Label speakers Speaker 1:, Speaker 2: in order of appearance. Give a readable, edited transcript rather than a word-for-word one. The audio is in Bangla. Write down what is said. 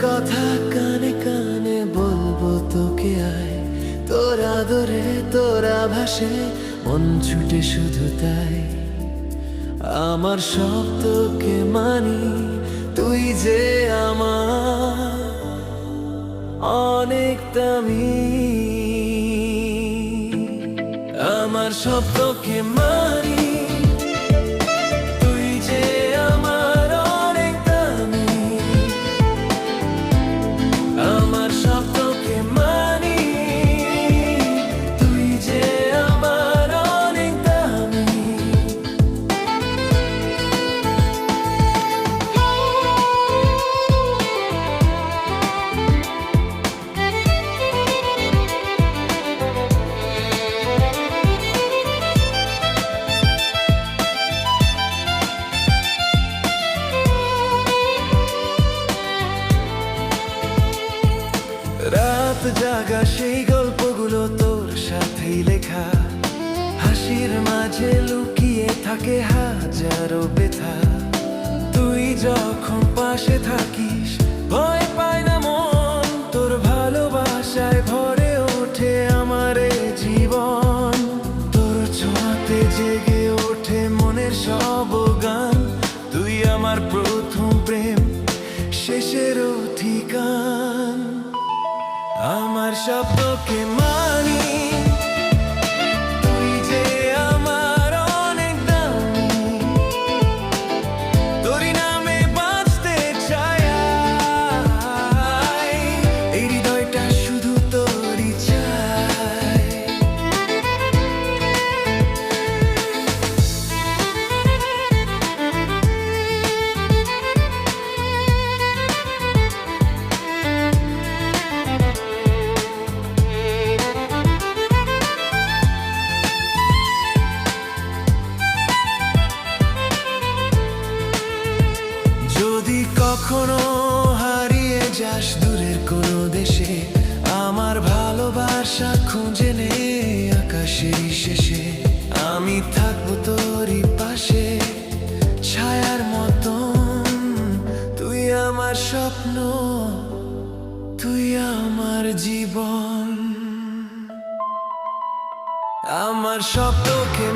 Speaker 1: কথা কানে কানে বলবো তোকে, আয় তোর আদরে তোর আভাসে মন ছুটে শুধু তাই। আমার সব তোকে মানি, তুই যে আমার অনেক দামি। আমার সব তোকে মানি, তুই যে আমার অনেক দামি। আমার সব তোকে মানি, তুই যে আমার অনেক দামি। রাত জাগা সেই গল্পগুলো তোর সাথেই লেখা, হাসির মাঝে লুকিয়ে থাকে হাজারো ব্যথা। তুই যখন পাশে থাকিস ভয় পায় না মন, তোর ভালোবাসায় ভরে ওঠে আমার এ জীবন। তোর ছোঁয়াতে জেগে ওঠে মনের সব গান, তুই আমার প্রথম প্রেম শেষেরও ঠিকান। আমার সব তোকে মানি, তুই যে আমার অনেক দামি। তোরই নামে বাঁচতে চাই, এই হৃদয়টা শুধু তোরই চাই। যদি কখনো হারিয়ে যাস দূরের কোনো দেশে, আমার ভালোবাসা খুঁজে নে আকাশের শেষে। আমি থাকবো তোরই পাশে ছায়ার মতন, তুই আমার স্বপ্ন, তুই আমার জীবন। আমার সব তোকে